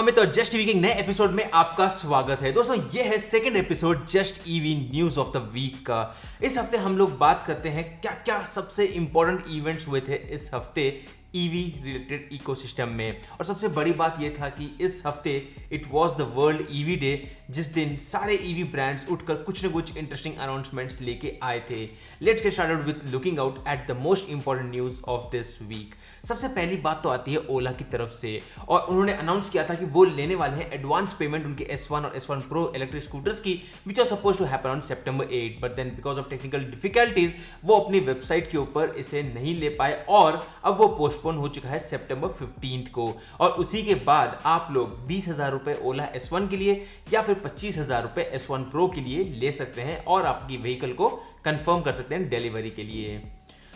अमित और just EV के नए एपिसोड में आपका स्वागत है। दोस्तों ये है second episode just EV news of the week का। इस हफ्ते हम लोग बात करते हैं क्या क्या सबसे इंपॉर्टेंट इवेंट्स हुए थे इस हफ्ते ईवी रिलेटेड इकोसिस्टम में। और सबसे बड़ी बात यह था कि इस हफ्ते it was the world EV day, जिस दिन सारे ईवी ब्रांड्स उठकर कुछ न कुछ इंटरेस्टिंग अनाउंसमेंट्स लेके आए थे। Let's get started with looking out at the most important news of this week. सबसे पहली बात तो आती है ओला की तरफ से, और उन्होंने अनाउंस किया था कि वो लेने वाले हैं एडवांस पेमेंट उनके S1 और S1 Pro इलेक्ट्रिक स्कूटर्स की, which are suppose to happen on September 8, but then because of technical difficulties वो अपनी वेबसाइट के ऊपर इसे नहीं ले पाए और अब वो पोस्टपोन हो चुका है September 15 को। और उसी के बाद आप लोग 20,000 रुपए ओला S1 के लिए या फिर 25,000 रुपए S1 Pro के लिए ले सकते हैं और आपकी व्हीकल को कंफर्म कर सकते हैं डिलीवरी के लिए।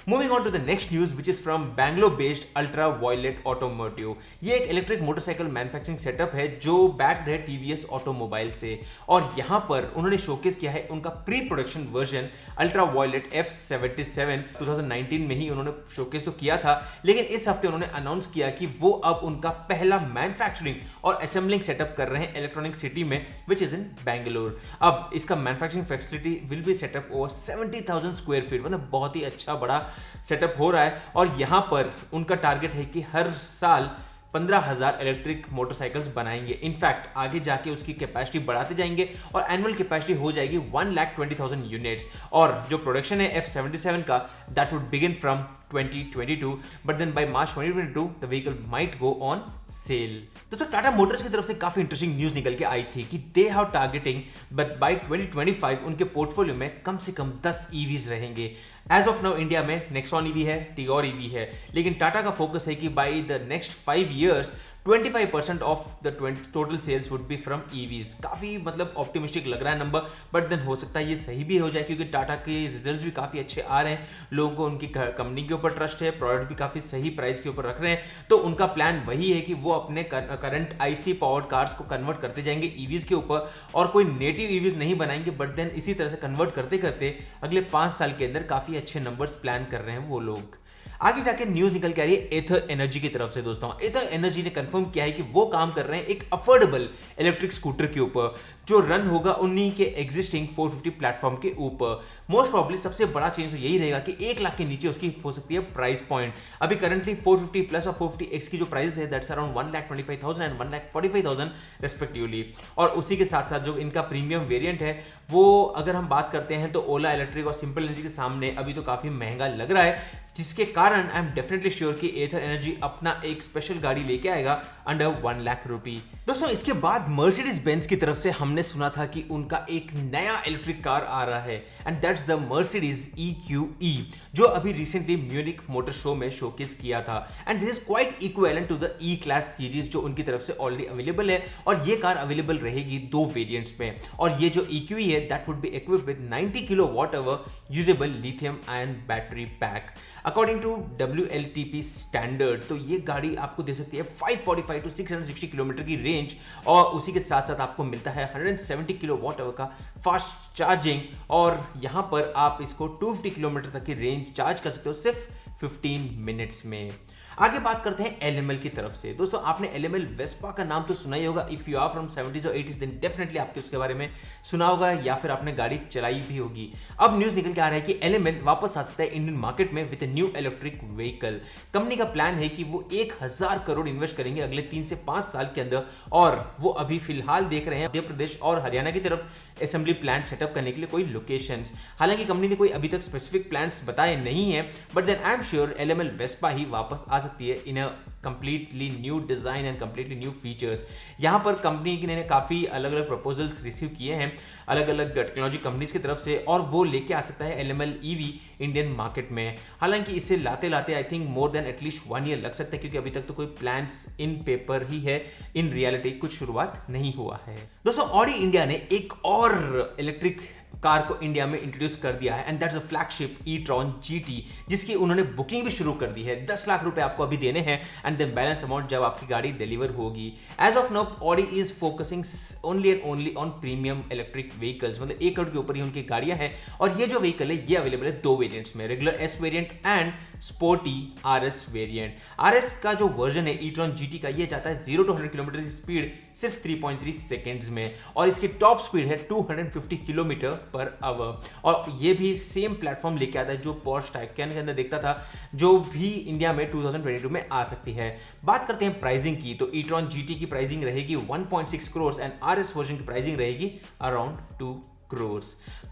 Moving on to the next news, which is from Bangalore-based Ultraviolet Automotive। ये एक इलेक्ट्रिक मोटरसाइकिल मैन्युफैक्चरिंग सेटअप है जो बैक्ड है TVS ऑटोमोबाइल से, और यहाँ पर उन्होंने शोकेस किया है उनका pre production version ultraviolet F77। 2019 में ही उन्होंने शोकेस तो किया था, लेकिन इस हफ्ते उन्होंने अनाउंस किया कि वो अब उनका पहला मैन्युफैक्चरिंग और असेंबलिंग सेटअप कर रहे हैं इलेक्ट्रॉनिक सिटी में, विच इज इन बैंगलोर। अब इसका manufacturing facility will be set up over 70,000 square feet, मतलब बहुत ही अच्छा बड़ा सेटअप हो रहा है। और यहां पर उनका टारगेट है कि हर साल 15,000 इलेक्ट्रिक मोटरसाइकिल्स बनाएंगे। इनफैक्ट आगे जाके उसकी कैपेसिटी बढ़ाते जाएंगे और एनुअल कैपेसिटी हो जाएगी 1,20,000 यूनिट्स। और जो प्रोडक्शन है F77 का, that would begin from 2022, but then by March 2022 the vehicle might go on sale. दोस्तों टाटा मोटर्स की तरफ से काफी इंटरेस्टिंग न्यूज निकल के आई थी कि they have targeting but by 2025 उनके पोर्टफोलियो में कम से कम 10 ईवीज रहेंगे। एज ऑफ नाउ इंडिया में नेक्सॉन ईवी है, टिगोर ईवी है, लेकिन टाटा का फोकस है कि by the next 5 years 25% off the total sales would be from EVs. काफी मतलब ऑप्टिमिस्टिक लग रहा है नंबर, बट देन हो सकता है ये सही भी हो जाए क्योंकि टाटा के रिजल्ट्स भी काफी अच्छे आ रहे हैं, लोगों को उनकी कंपनी के ऊपर ट्रस्ट है, प्रोडक्ट भी काफी सही प्राइस के ऊपर रख रहे हैं। तो उनका प्लान वही है कि वो अपने करंट IC पावर्ड कार्स को कन्वर्ट करते जाएंगे ईवीज के ऊपर, और कोई नेटिव ईवीज नहीं बनाएंगे, बट देन इसी तरह से कन्वर्ट करते करते अगले 5 साल के अंदर काफी अच्छे नंबर्स प्लान कर रहे हैं वो लोग। आगे जाके न्यूज निकल के आ रही है एथर एनर्जी की तरफ से। दोस्तों एथर एनर्जी ने कंफर्म किया है कि वो काम कर रहे हैं एक अफोर्डेबल इलेक्ट्रिक स्कूटर के ऊपर जो रन होगा उन्हीं के एग्जिस्टिंग 450 प्लेटफॉर्म के ऊपर। मोस्ट प्रॉब्ली सबसे बड़ा चेंज तो यही रहेगा कि 1 लाख के नीचे उसकी हो सकती है प्राइस पॉइंट। अभी करंटली 450 प्लस और 450X की जो प्राइस है दैट्स अराउंड 1,25,000 एंड 1,45,000 रेस्पेक्टिवली। और उसी के साथ साथ जो इनका प्रीमियम वेरिएंट है वो अगर हम बात करते हैं तो ओला इलेक्ट्रिक और सिंपल एनर्जी के सामने अभी तो काफी महंगा लग रहा है, जिसके कारण आई एम डेफिनेटली श्योर कि एथर एनर्जी अपना एक स्पेशल गाड़ी लेके आएगा अंडर 1 लाख रुपी। दोस्तों इसके बाद मर्सिडीज बेंज की तरफ से हमने सुना था कि उनका एक नया इलेक्ट्रिक कार आ रहा है, and that's the Mercedes EQE, जो अभी रिसेंटली म्यूनिक मोटर शो में शोकेस किया था। And this is quite equivalent to the E class series जो उनकी तरफ से ऑलरेडी अवेलेबल है, और ये कार अवेलेबल रहेगी 2 वेरिएंट्स में। और ये जो EQE है that would be equipped with 90 kWh usable lithium ion battery pack. According to WLTP standard तो ये गाड़ी आपको दे सकती है 545 to 660 किलोमीटर की रेंज, और उसी के साथ साथ आपको मिलता है 170 kWh का फास्ट चार्जिंग, और यहां पर आप इसको 250 किलोमीटर तक की रेंज चार्ज कर सकते हो सिर्फ 15 मिनट्स में। आगे बात करते हैं LML की तरफ से। दोस्तों आपने LML वेस्पा का नाम तो सुना ही होगा, if you are from 70s और 80s देन डेफिनेटली आपके उसके बारे में सुना होगा या फिर आपने गाड़ी चलाई भी होगी। अब न्यूज निकल के आ रहा है कि LML वापस आ सकता है इंडियन मार्केट में with new electric vehicle. Company का प्लान है कि वो 1,000 करोड़ इन्वेस्ट करेंगे अगले 3 से 5 साल के अंदर, और वो अभी फिलहाल देख रहे हैं मध्य प्रदेश और हरियाणा की तरफ असेंबली प्लांट सेटअप करने के लिए कोई लोकेशंस। हालांकि कंपनी ने कोई अभी तक स्पेसिफिक प्लान्स बताए नहीं है, but then I am sure LML Vespa ही वापस आ सकती है in a completely new design and completely new features. यहां पर कंपनी ने काफी अलग अलग प्रपोजल्स रिसीव किए हैं अलग अलग टेक्नोलॉजी कंपनीज की तरफ से, और वो लेके आ सकता है LML EV इंडियन मार्केट में। हालांकि इसे लाते लाते I think more than at least 1 year लग सकता है, क्योंकि अभी तक तो कोई प्लान्स इन पेपर ही है, इन रियलिटी कुछ शुरुआत नहीं हुआ है। दोस्तों ऑडी इंडिया ने एक और इलेक्ट्रिक कार को इंडिया में इंट्रोड्यूस कर दिया है and that's a flagship e-tron GT, जिसकी उन्होंने बुकिंग भी शुरू कर दी है। 10 लाख रुपए आपको अभी देने हैं एंड देन बैलेंस अमाउंट जब आपकी गाड़ी डिलीवर होगी। As of now Audi is focusing only and only on premium electric vehicles, मतलब 1 करोड़ के ऊपर ही उनकी गाड़ियां हैं। और ये जो व्हीकल है ये अवेलेबल है 2 वेरिएंट्स में, regular S variant and sporty RS variant. RS का जो वर्जन है e-tron GT का, ये जाता है 0 to 100 किलोमीटर की स्पीड सिर्फ 3.3 सेकेंड्स में और इसकी टॉप स्पीड है 250 किलोमीटर पर आवर। और ये भी सेम प्लेटफॉर्म लेके आता है जो पोर्श टाइकैन के अंदर देखता था, जो भी इंडिया में 2022 में आ सकती है। बात करते हैं प्राइसिंग की, तो e-tron GT की प्राइसिंग रहेगी 1.6 करोड़ एंड RS वर्जन की प्राइसिंग रहेगी अराउंड 2 करोड़।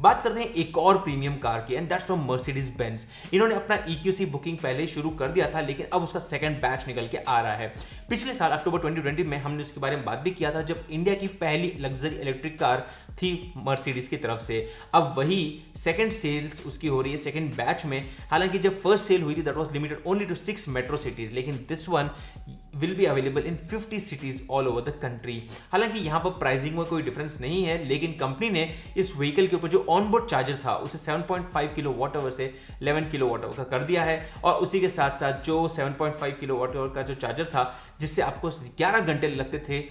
बात करते हैं एक और प्रीमियम कार की and that's from Mercedes Benz. इन्होंने अपना EQC बुकिंग पहले शुरू कर दिया था, लेकिन अब उसका सेकंड बैच निकल के आ रहा है। पिछले साल अक्टूबर 2020 में हमने उसके बारे में बात भी किया था, जब इंडिया की पहली लग्जरी इलेक्ट्रिक कार थी मर्सिडीज की तरफ से। अब वही सेकंड सेल्स उसकी हो रही है सेकंड बैच में। हालांकि जब फर्स्ट सेल हुई थी that was limited only to 6 metro cities, लेकिन this one will be available in 50 cities all over the country. हालांकि यहां पर प्राइसिंग में कोई डिफरेंस नहीं है, लेकिन कंपनी ने इस व्हीकल के ऊपर जो ऑनबोर्ड चार्जर था उसे 7.5 किलोवाट आवर से 11 किलोवाट आवर का कर दिया है। और उसी के साथ साथ जो 7.5 किलोवाट आवर का जो चार्जर था, जिससे आपको 11 घंटे लगते थे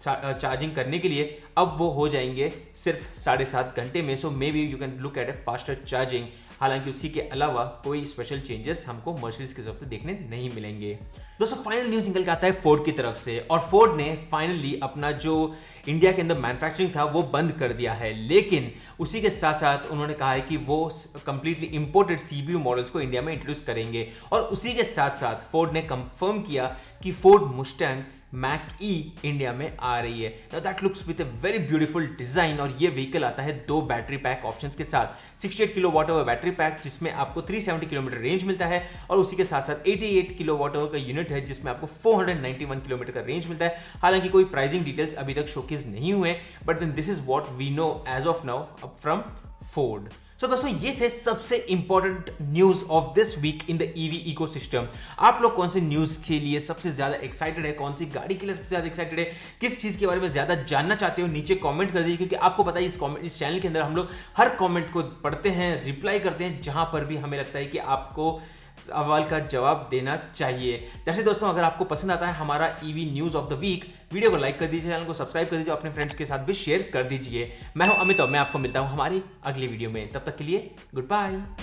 चार्जिंग करने के लिए, अब वो हो जाएंगे सिर्फ 7.5 घंटे में। So may be you can look at a faster charging. हालांकि उसी के अलावा कोई स्पेशल चेंजेस हमको मर्सिडीज की तरफ से देखने नहीं मिलेंगे। दोस्तों फाइनल न्यूज निकल के आता है फोर्ड की तरफ से, और फोर्ड ने फाइनली अपना जो इंडिया के अंदर मैन्युफैक्चरिंग था वो बंद कर दिया है, लेकिन उसी के साथ साथ उन्होंने कहा है कि वो कंप्लीटली इंपोर्टेड CBU मॉडल्स को इंडिया में इंट्रोड्यूस करेंगे। और उसी के साथ साथ फोर्ड ने कंफर्म किया कि फोर्ड मुस्टैंग मैक ई इंडिया में आ रही है। That looks with a very beautiful design, और ये व्हीकल आता है 2 बैटरी पैक ऑप्शंस के साथ। 68 किलोवाट आवर बैटरी पैक जिसमें आपको 370 किलोमीटर रेंज मिलता है, और उसी के साथ साथ 88 किलोवाट आवर का यूनिट है जिसमें आपको 491 किलोमीटर का रेंज मिलता है। हालांकि कोई प्राइसिंग डिटेल्स अभी तक शोकेस नहीं हुए, but then this is what we know as of now from Ford. तो दोस्तों ये थे सबसे important news of this week in the EV ecosystem. आप लोग कौन से न्यूज के लिए सबसे ज्यादा एक्साइटेड है, कौन सी गाड़ी के लिए सबसे ज्यादा एक्साइटेड है, किस चीज के बारे में ज्यादा जानना चाहते हो, नीचे कमेंट कर दीजिए। क्योंकि आपको पता है इस चैनल के अंदर हम लोग हर कमेंट को पढ़ते हैं, रिप्लाई करते हैं, जहां पर भी हमें लगता है कि आपको सवाल का जवाब देना चाहिए। जैसे दोस्तों अगर आपको पसंद आता है हमारा EV news of the week, video को लाइक कर दीजिए, चैनल को सब्सक्राइब कर दीजिए, अपने फ्रेंड्स के साथ भी शेयर कर दीजिए। मैं हूं अमित और मैं आपको मिलता हूं हमारी अगली वीडियो में। तब तक के लिए गुड बाय।